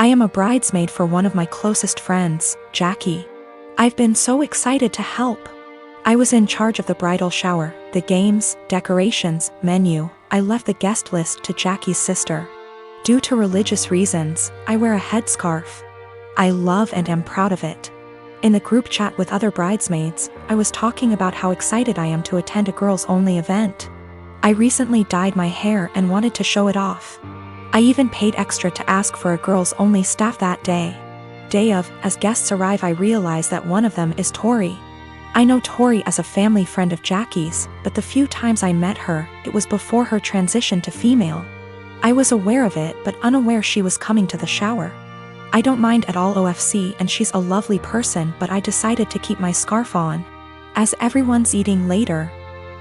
I am a bridesmaid for one of my closest friends, Jackie. I've been so excited to help. I was in charge of the bridal shower, the games, decorations, menu. I left the guest list to Jackie's sister. Due to religious reasons, I wear a headscarf. I love and am proud of it. In the group chat with other bridesmaids, I was talking about how excited I am to attend a girls-only event. I recently dyed my hair and wanted to show it off. I even paid extra to ask for a girls-only staff that day. Day of, as guests arrive, I realize that one of them is Tori. I know Tori as a family friend of Jackie's, but the few times I met her, it was before her transition to female. I was aware of it but unaware she was coming to the shower. I don't mind at all OFC and she's a lovely person, but I decided to keep my scarf on. As everyone's eating later,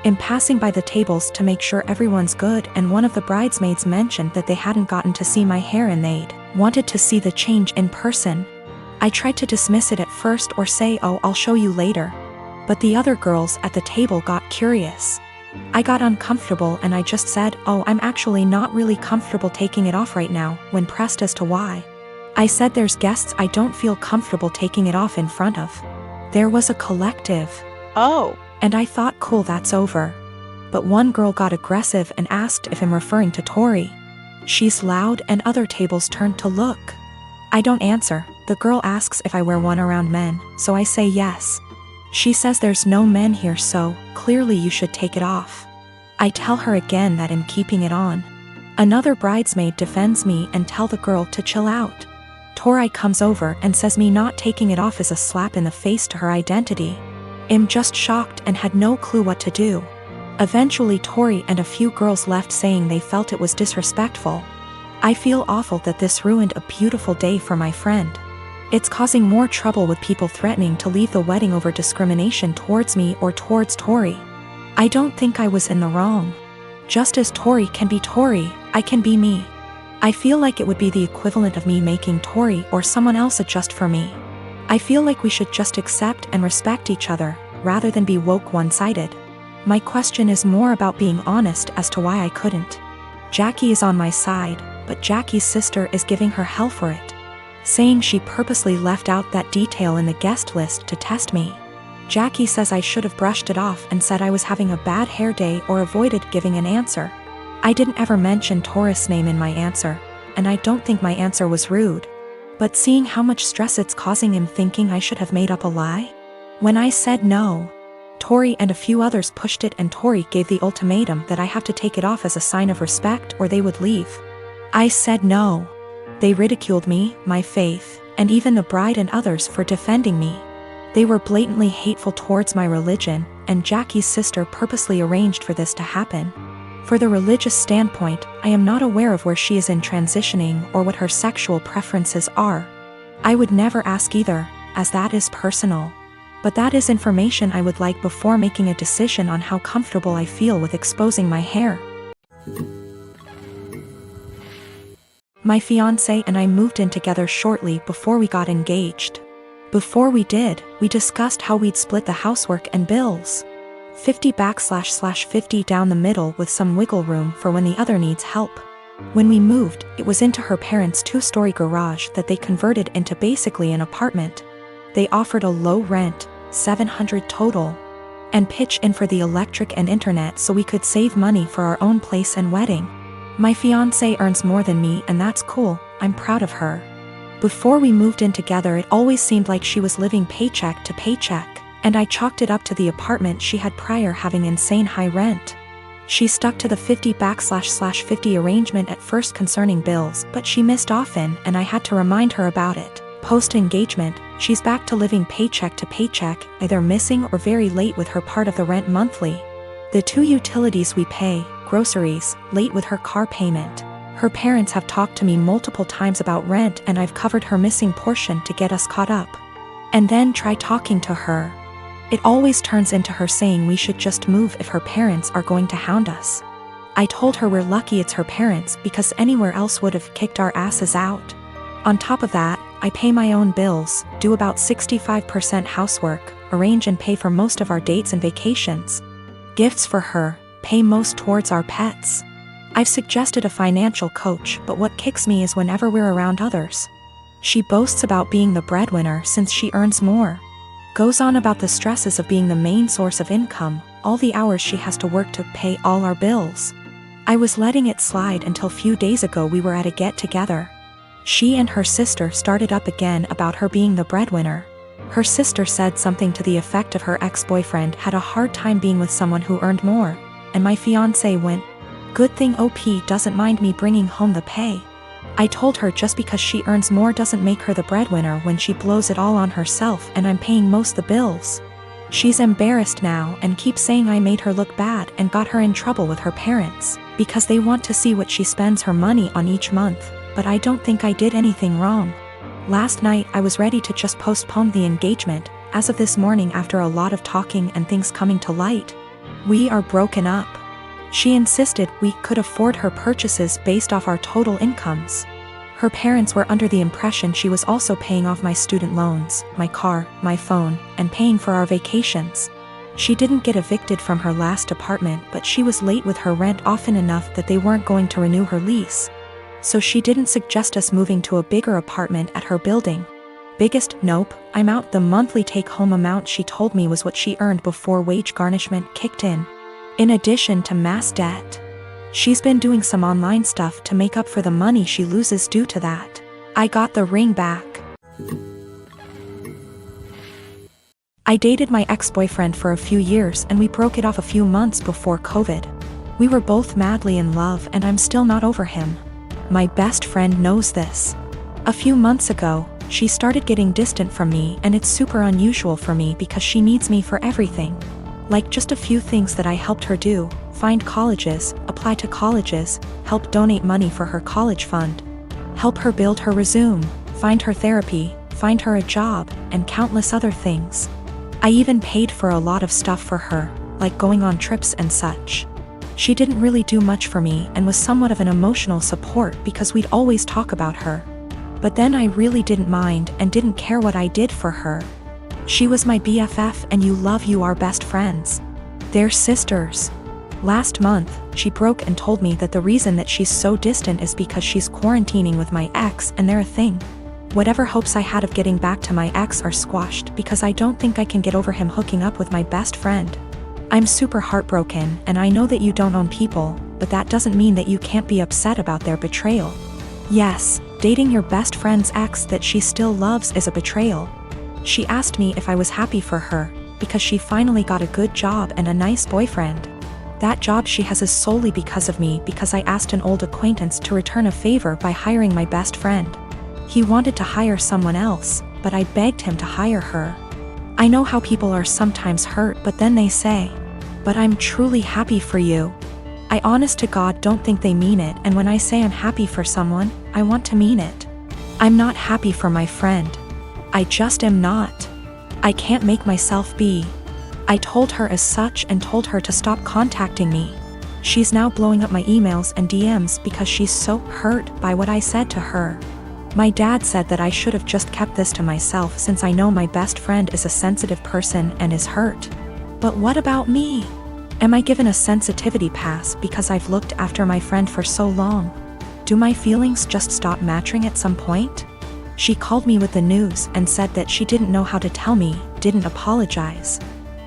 I'm passing by the tables to make sure everyone's good, and one of the bridesmaids mentioned that they hadn't gotten to see my hair and they'd wanted to see the change in person. I tried to dismiss it at first or say, "Oh, I'll show you later." But the other girls at the table got curious. I got uncomfortable and I just said, "Oh, I'm actually not really comfortable taking it off right now," when pressed as to why. I said there's guests I don't feel comfortable taking it off in front of. There was a collective Oh. And I thought, cool, that's over. But one girl got aggressive and asked if I'm referring to Tori. She's loud and other tables turned to look. I don't answer. The girl asks if I wear one around men, so I say yes. She says there's no men here, so clearly you should take it off. I tell her again that I'm keeping it on. Another bridesmaid defends me and tell the girl to chill out. Tori comes over and says me not taking it off is a slap in the face to her identity. I'm just shocked and had no clue what to do. Eventually Tori and a few girls left saying they felt it was disrespectful. I feel awful that this ruined a beautiful day for my friend. It's causing more trouble with people threatening to leave the wedding over discrimination towards me or towards Tori. I don't think I was in the wrong. Just as Tori can be Tori, I can be me. I feel like it would be the equivalent of me making Tori or someone else adjust for me. I feel like we should just accept and respect each other, rather than be woke one-sided. My question is more about being honest as to why I couldn't. Jackie is on my side, but Jackie's sister is giving her hell for it, saying she purposely left out that detail in the guest list to test me. Jackie says I should have brushed it off and said I was having a bad hair day or avoided giving an answer. I didn't ever mention Tori's name in my answer, and I don't think my answer was rude. But seeing how much stress it's causing him, thinking I should have made up a lie? When I said no, Tori and a few others pushed it and Tori gave the ultimatum that I have to take it off as a sign of respect or they would leave. I said no. They ridiculed me, my faith, and even the bride and others for defending me. They were blatantly hateful towards my religion, and Jackie's sister purposely arranged for this to happen. For the religious standpoint, I am not aware of where she is in transitioning or what her sexual preferences are. I would never ask either, as that is personal. But that is information I would like before making a decision on how comfortable I feel with exposing my hair. My fiancé and I moved in together shortly before we got engaged. Before we did, we discussed how we'd split the housework and bills. 50/50 down the middle with some wiggle room for when the other needs help. When we moved, it was into her parents' 2-story garage that they converted into basically an apartment. They offered a low rent, $700 total, and pitch in for the electric and internet so we could save money for our own place and wedding. My fiancé earns more than me and that's cool, I'm proud of her. Before we moved in together, it always seemed like she was living paycheck to paycheck, and I chalked it up to the apartment she had prior having insane high rent. She stuck to the 50/50 arrangement at first concerning bills, but she missed often and I had to remind her about it. Post-engagement, she's back to living paycheck to paycheck, either missing or very late with her part of the rent monthly. The 2 utilities we pay, groceries, late with her car payment. Her parents have talked to me multiple times about rent and I've covered her missing portion to get us caught up. And then try talking to her. It always turns into her saying we should just move if her parents are going to hound us. I told her we're lucky it's her parents because anywhere else would have kicked our asses out. On top of that, I pay my own bills, do about 65% housework, arrange and pay for most of our dates and vacations. Gifts for her, pay most towards our pets. I've suggested a financial coach, but what kicks me is whenever we're around others. She boasts about being the breadwinner since she earns more. Goes on about the stresses of being the main source of income, all the hours she has to work to pay all our bills. I was letting it slide until few days ago we were at a get-together. She and her sister started up again about her being the breadwinner. Her sister said something to the effect of her ex-boyfriend had a hard time being with someone who earned more, and my fiancé went, "Good thing OP doesn't mind me bringing home the pay." I told her just because she earns more doesn't make her the breadwinner when she blows it all on herself and I'm paying most the bills. She's embarrassed now and keeps saying I made her look bad and got her in trouble with her parents, because they want to see what she spends her money on each month, but I don't think I did anything wrong. Last night I was ready to just postpone the engagement. As of this morning, after a lot of talking and things coming to light, we are broken up. She insisted we could afford her purchases based off our total incomes. Her parents were under the impression she was also paying off my student loans, my car, my phone, and paying for our vacations. She didn't get evicted from her last apartment, but she was late with her rent often enough that they weren't going to renew her lease. So she didn't suggest us moving to a bigger apartment at her building. Biggest nope, I'm out. The monthly take-home amount she told me was what she earned before wage garnishment kicked in addition to mass debt. She's been doing some online stuff to make up for the money she loses due to that. I got the ring back. I dated my ex-boyfriend for a few years and we broke it off a few months before COVID. We were both madly in love and I'm still not over him. My best friend knows this. A few months ago, she started getting distant from me, and it's super unusual for me because she needs me for everything. Like just a few things that I helped her do: find colleges, apply to colleges, help donate money for her college fund, help her build her resume, find her therapy, find her a job, and countless other things. I even paid for a lot of stuff for her, like going on trips and such. She didn't really do much for me and was somewhat of an emotional support because we'd always talk about her. But then I really didn't mind and didn't care what I did for her. She was my BFF, and you are best friends. They're sisters. Last month, she broke and told me that the reason that she's so distant is because she's quarantining with my ex and they're a thing. Whatever hopes I had of getting back to my ex are squashed because I don't think I can get over him hooking up with my best friend. I'm super heartbroken, and I know that you don't own people, but that doesn't mean that you can't be upset about their betrayal. Yes, dating your best friend's ex that she still loves is a betrayal. She asked me if I was happy for her, because she finally got a good job and a nice boyfriend. That job she has is solely because of me, because I asked an old acquaintance to return a favor by hiring my best friend. He wanted to hire someone else, but I begged him to hire her. I know how people are sometimes hurt, but then they say, "But I'm truly happy for you." I honest to God don't think they mean it, and when I say I'm happy for someone, I want to mean it. I'm not happy for my friend. I just am not. I can't make myself be. I told her as such and told her to stop contacting me. She's now blowing up my emails and DMs because she's so hurt by what I said to her. My dad said that I should have just kept this to myself since I know my best friend is a sensitive person and is hurt. But what about me? Am I given a sensitivity pass because I've looked after my friend for so long? Do my feelings just stop matching at some point? She called me with the news and said that she didn't know how to tell me, didn't apologize.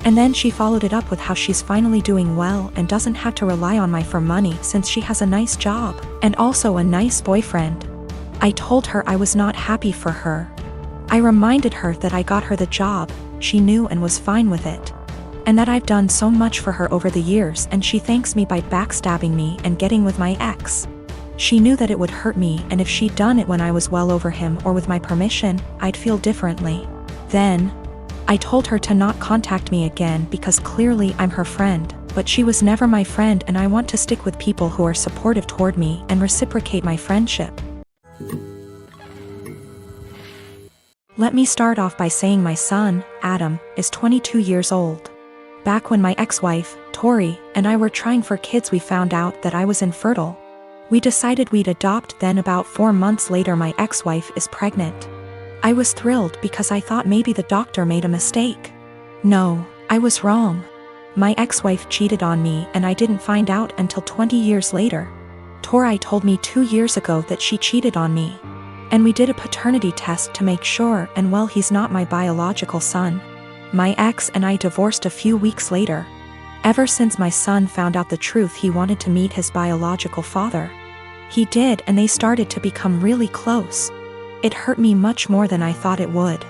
And then she followed it up with how she's finally doing well and doesn't have to rely on me for money since she has a nice job and also a nice boyfriend. I told her I was not happy for her. I reminded her that I got her the job, she knew and was fine with it. And that I've done so much for her over the years, and she thanks me by backstabbing me and getting with my ex. She knew that it would hurt me, and if she'd done it when I was well over him or with my permission, I'd feel differently. Then, I told her to not contact me again because clearly I'm her friend, but she was never my friend, and I want to stick with people who are supportive toward me and reciprocate my friendship. Let me start off by saying my son, Adam, is 22 years old. Back when my ex-wife, Tori, and I were trying for kids, we found out that I was infertile. We decided we'd adopt. Then about 4 months later my ex-wife is pregnant. I was thrilled because I thought maybe the doctor made a mistake. No, I was wrong. My ex-wife cheated on me and I didn't find out until 20 years later. Tori told me 2 years ago that she cheated on me. And we did a paternity test to make sure, and well, he's not my biological son. My ex and I divorced a few weeks later. Ever since my son found out the truth, he wanted to meet his biological father. He did, and they started to become really close. It hurt me much more than I thought it would.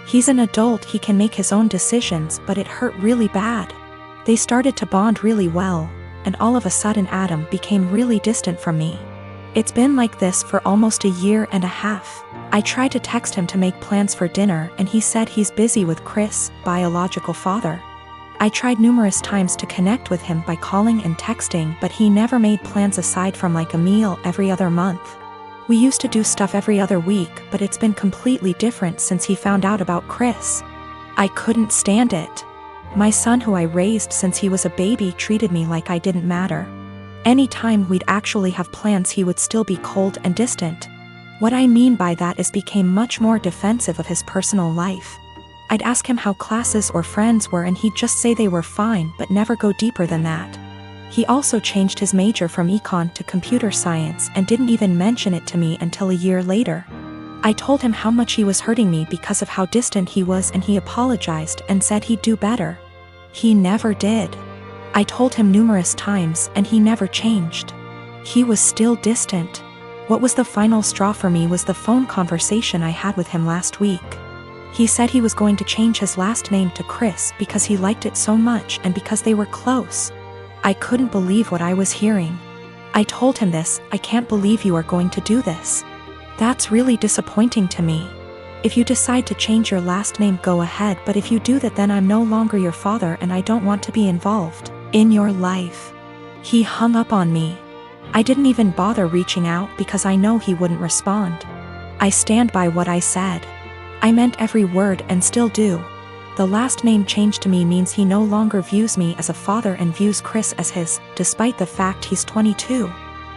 He's an adult, he can make his own decisions, but it hurt really bad. They started to bond really well, and all of a sudden Adam became really distant from me. It's been like this for almost a year and a half. I tried to text him to make plans for dinner, and he said he's busy with Chris, biological father. I tried numerous times to connect with him by calling and texting, but he never made plans aside from like a meal every other month. We used to do stuff every other week, but it's been completely different since he found out about Chris. I couldn't stand it. My son, who I raised since he was a baby, treated me like I didn't matter. Anytime we'd actually have plans, he would still be cold and distant. What I mean by that is became much more defensive of his personal life. I'd ask him how classes or friends were, and he'd just say they were fine but never go deeper than that. He also changed his major from econ to computer science and didn't even mention it to me until a year later. I told him how much he was hurting me because of how distant he was, and he apologized and said he'd do better. He never did. I told him numerous times, and he never changed. He was still distant. What was the final straw for me was the phone conversation I had with him last week. He said he was going to change his last name to Chris because he liked it so much and because they were close. I couldn't believe what I was hearing. I told him this: I can't believe you are going to do this. That's really disappointing to me. If you decide to change your last name, go ahead, but if you do that, then I'm no longer your father and I don't want to be involved in your life. He hung up on me. I didn't even bother reaching out because I know he wouldn't respond. I stand by what I said. I meant every word and still do. The last name change to me means he no longer views me as a father and views Chris as his, despite the fact he's 22.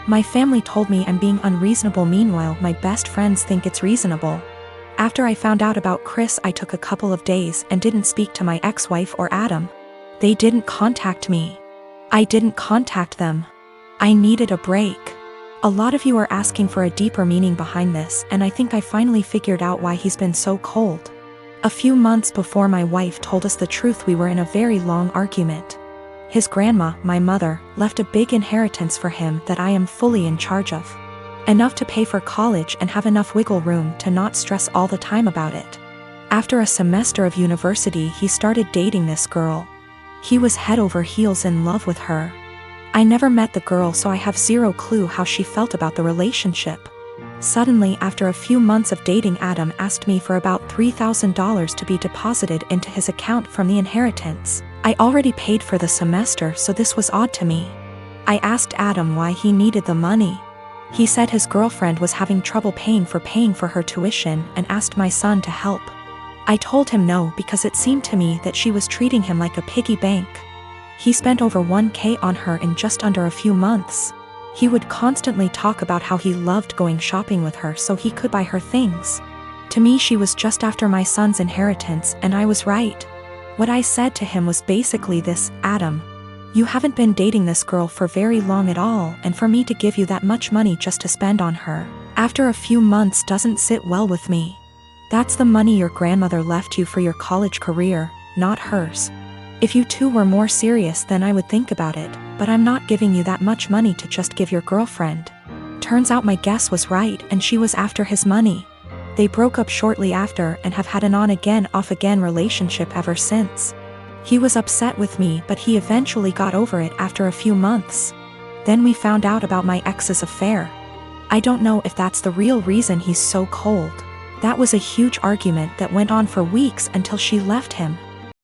My family told me I'm being unreasonable, meanwhile my best friends think it's reasonable. After I found out about Chris, I took a couple of days and didn't speak to my ex-wife or Adam. They didn't contact me. I didn't contact them. I needed a break. A lot of you are asking for a deeper meaning behind this, and I think I finally figured out why he's been so cold. A few months before my wife told us the truth, we were in a very long argument. His grandma, my mother, left a big inheritance for him that I am fully in charge of. Enough to pay for college and have enough wiggle room to not stress all the time about it. After a semester of university, he started dating this girl. He was head over heels in love with her. I never met the girl, so I have zero clue how she felt about the relationship. Suddenly, after a few months of dating, Adam asked me for about $3,000 to be deposited into his account from the inheritance. I already paid for the semester, so this was odd to me. I asked Adam why he needed the money. He said his girlfriend was having trouble paying for her tuition and asked my son to help. I told him no because it seemed to me that she was treating him like a piggy bank. He spent over $1,000 on her in just under a few months. He would constantly talk about how he loved going shopping with her so he could buy her things. To me, she was just after my son's inheritance, and I was right. What I said to him was basically this: Adam, you haven't been dating this girl for very long at all, and for me to give you that much money just to spend on her after a few months doesn't sit well with me. That's the money your grandmother left you for your college career, not hers. If you two were more serious, then I would think about it, but I'm not giving you that much money to just give your girlfriend. Turns out my guess was right, and she was after his money. They broke up shortly after and have had an on-again, off-again relationship ever since. He was upset with me, but he eventually got over it after a few months. Then we found out about my ex's affair. I don't know if that's the real reason he's so cold. That was a huge argument that went on for weeks until she left him.